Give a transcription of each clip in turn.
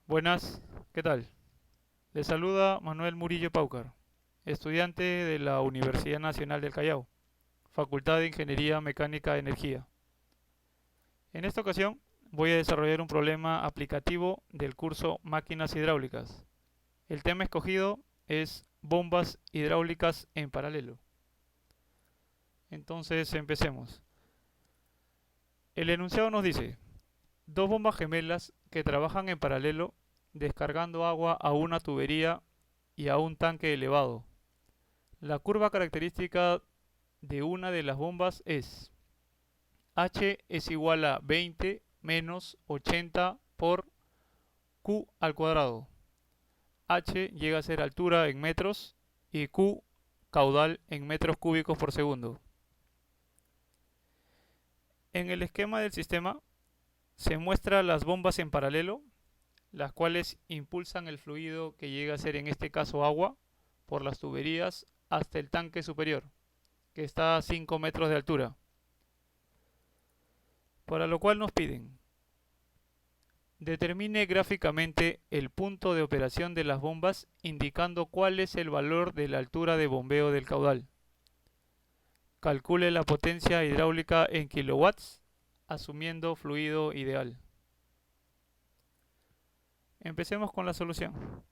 Buenas, ¿qué tal? Les saluda Manuel Murillo Paucar, estudiante de la Universidad Nacional del Callao, Facultad de Ingeniería Mecánica de Energía. En esta ocasión voy a desarrollar un problema aplicativo del curso Máquinas Hidráulicas. El tema escogido es bombas hidráulicas en paralelo. Entonces empecemos. El enunciado nos dice, dos bombas gemelas que trabajan en paralelo descargando agua a una tubería y a un tanque elevado. La curva característica de una de las bombas es H es igual a 20 menos 80 por Q al cuadrado. H llega a ser altura en metros y Q caudal en metros cúbicos por segundo. En el esquema del sistema se muestran las bombas en paralelo, las cuales impulsan el fluido que llega a ser en este caso agua por las tuberías hasta el tanque superior, que está a 5 metros de altura. Para lo cual nos piden: determine gráficamente el punto de operación de las bombas indicando cuál es el valor de la altura de bombeo del caudal. Calcule la potencia hidráulica en kilowatts, asumiendo fluido ideal. Empecemos con la solución.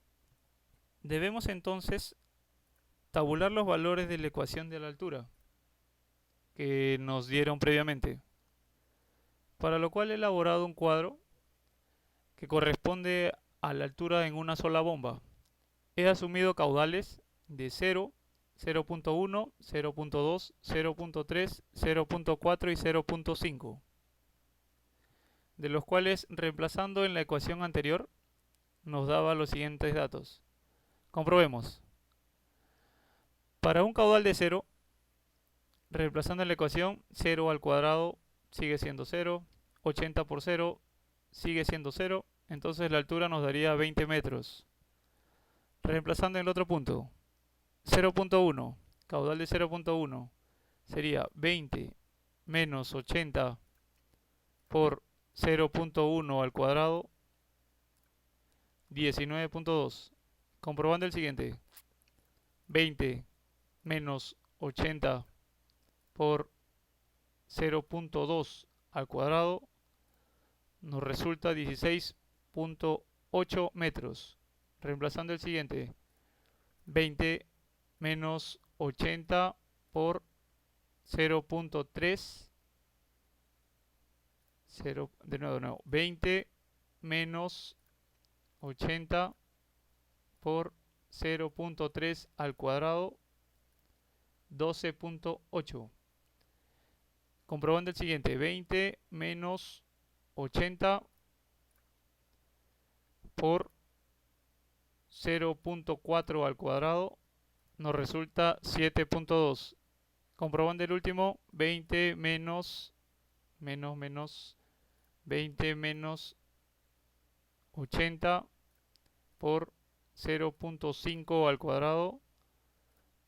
Debemos entonces tabular los valores de la ecuación de la altura que nos dieron previamente, para lo cual he elaborado un cuadro que corresponde a la altura en una sola bomba. He asumido caudales de 0, 0.1, 0.2, 0.3, 0.4 y 0.5, de los cuales, reemplazando en la ecuación anterior, nos daba los siguientes datos. Comprobemos. Para un caudal de 0, reemplazando en la ecuación, 0 al cuadrado sigue siendo 0, 80 por 0 sigue siendo 0, entonces la altura nos daría 20 metros. Reemplazando en el otro punto, 0.1, caudal de 0.1 sería 20 menos 80 por 0.1 al cuadrado, 19.2. Comprobando el siguiente, 20 menos 80 por 0.2 al cuadrado nos resulta 16.8 metros. Reemplazando el siguiente, 20 menos 80 por 0.3, de nuevo, 20 menos 80 por 0.3 al cuadrado, 12.8. Comprobando el siguiente, 20 menos 80 por 0.4 al cuadrado nos resulta 7.2. Comprobando el último, 20 menos 20 menos 80 por 0.5 al cuadrado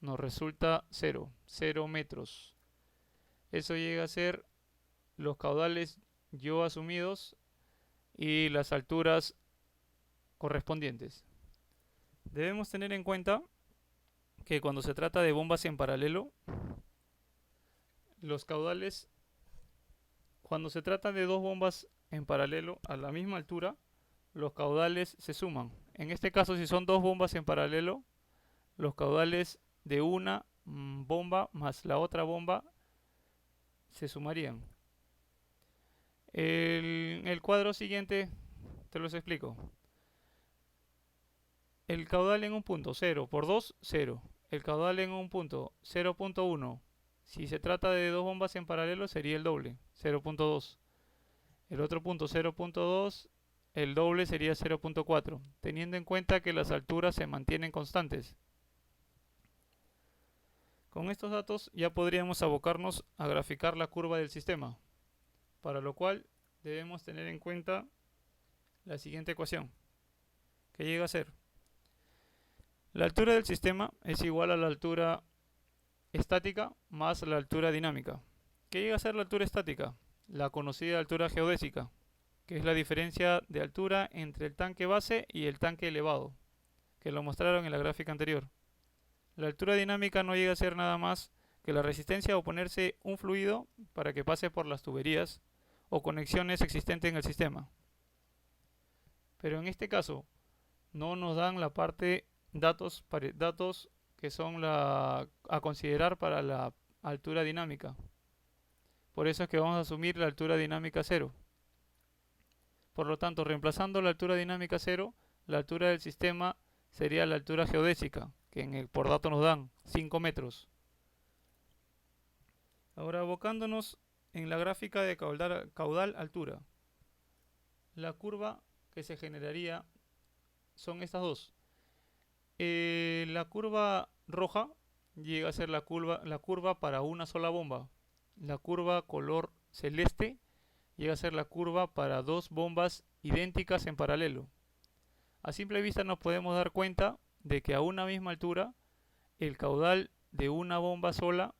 nos resulta 0, 0 metros. Eso llega a ser los caudales yo asumidos y las alturas correspondientes. Debemos tener en cuenta que cuando se trata de bombas en paralelo, los caudales, cuando se trata de dos bombas en paralelo a la misma altura, los caudales se suman. En este caso, si son dos bombas en paralelo, los caudales de una bomba más la otra bomba se sumarían. El cuadro siguiente te los explico. El caudal en un punto 0 por 2, 0. El caudal en un punto 0.1. Si se trata de dos bombas en paralelo sería el doble, 0.2. El otro punto 0.2, el doble sería 0.4, teniendo en cuenta que las alturas se mantienen constantes. Con estos datos ya podríamos abocarnos a graficar la curva del sistema, para lo cual debemos tener en cuenta la siguiente ecuación, que llega a ser: la altura del sistema es igual a la altura estática más la altura dinámica. ¿Qué llega a ser la altura estática? La conocida altura geodésica. que es la diferencia de altura entre el tanque base y el tanque elevado, que lo mostraron en la gráfica anterior. La altura dinámica no llega a ser nada más que la resistencia a oponerse un fluido para que pase por las tuberías o conexiones existentes en el sistema. Pero en este caso no nos dan la parte datos que son a considerar para la altura dinámica. Por eso es que vamos a asumir la altura dinámica 0. Por lo tanto, reemplazando la altura dinámica 0, la altura del sistema sería la altura geodésica, que por dato nos dan 5 metros. Ahora, abocándonos en la gráfica de caudal-altura. La curva que se generaría son estas dos. La curva roja llega a ser la curva para una sola bomba. La curva color celeste llega a ser la curva para dos bombas idénticas en paralelo. A simple vista nos podemos dar cuenta de que a una misma altura el caudal de una bomba sola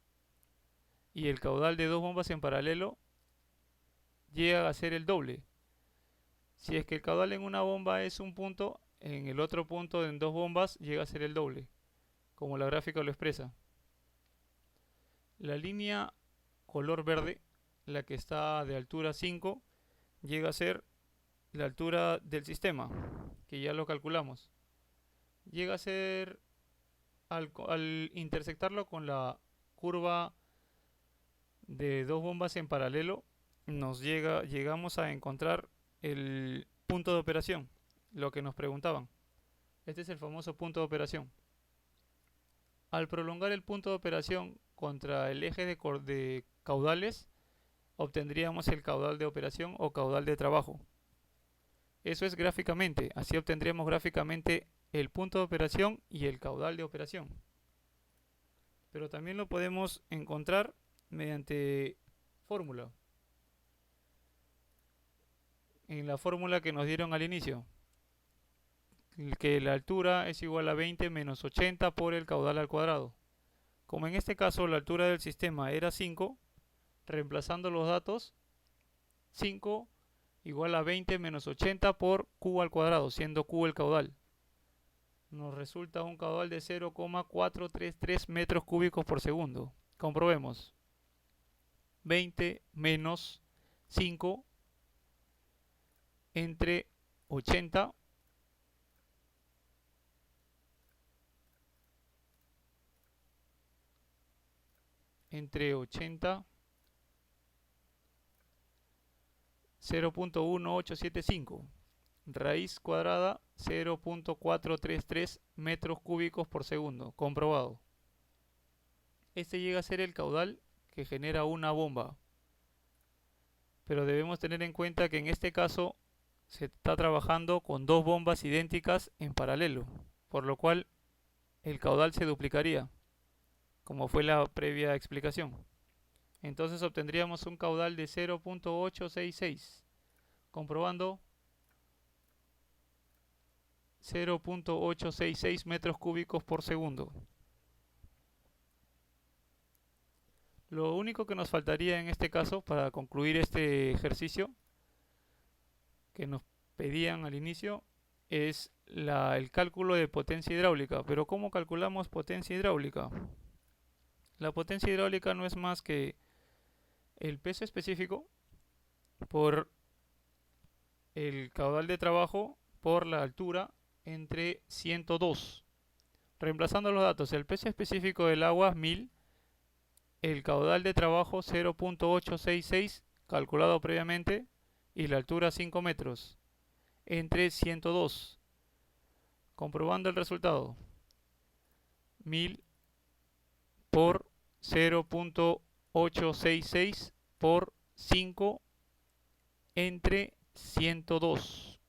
y el caudal de dos bombas en paralelo llega a ser el doble. Si es que el caudal en una bomba es un punto, en el otro punto en dos bombas llega a ser el doble, como la gráfica lo expresa. La línea color verde, la que está de altura 5, llega a ser la altura del sistema, que ya lo calculamos. Llega a ser, al intersectarlo con la curva de dos bombas en paralelo, llegamos a encontrar el punto de operación, lo que nos preguntaban. Este es el famoso punto de operación. Al prolongar el punto de operación contra el eje de caudales, obtendríamos el caudal de operación o caudal de trabajo. Eso es gráficamente, así obtendríamos gráficamente el punto de operación y el caudal de operación. Pero también lo podemos encontrar mediante fórmula. En la fórmula que nos dieron al inicio, que la altura es igual a 20 menos 80 por el caudal al cuadrado. Como en este caso la altura del sistema era 5, reemplazando los datos, 5 igual a 20 menos 80 por Q al cuadrado, siendo Q el caudal. Nos resulta un caudal de 0,433 metros cúbicos por segundo. Comprobemos. 20 menos 5 entre 80 0.1875, raíz cuadrada 0.433 metros cúbicos por segundo, comprobado. Este llega a ser el caudal que genera una bomba, pero debemos tener en cuenta que en este caso se está trabajando con dos bombas idénticas en paralelo, por lo cual el caudal se duplicaría, como fue la previa explicación. Entonces obtendríamos un caudal de 0.866, comprobando 0.866 metros cúbicos por segundo. Lo único que nos faltaría en este caso para concluir este ejercicio que nos pedían al inicio es el cálculo de potencia hidráulica. Pero ¿cómo calculamos potencia hidráulica? La potencia hidráulica no es más que el peso específico por el caudal de trabajo por la altura entre 102. Reemplazando los datos, el peso específico del agua 1000, el caudal de trabajo 0.866 calculado previamente y la altura 5 metros entre 102. Comprobando el resultado, 1000 por 0.866 por 5 entre 102.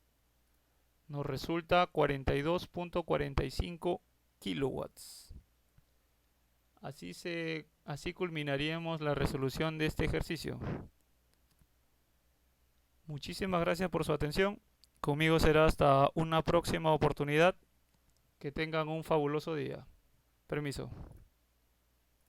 Nos resulta 42.45 kilowatts. Así culminaríamos la resolución de este ejercicio. Muchísimas gracias por su atención. Conmigo será hasta una próxima oportunidad. Que tengan un fabuloso día. Permiso.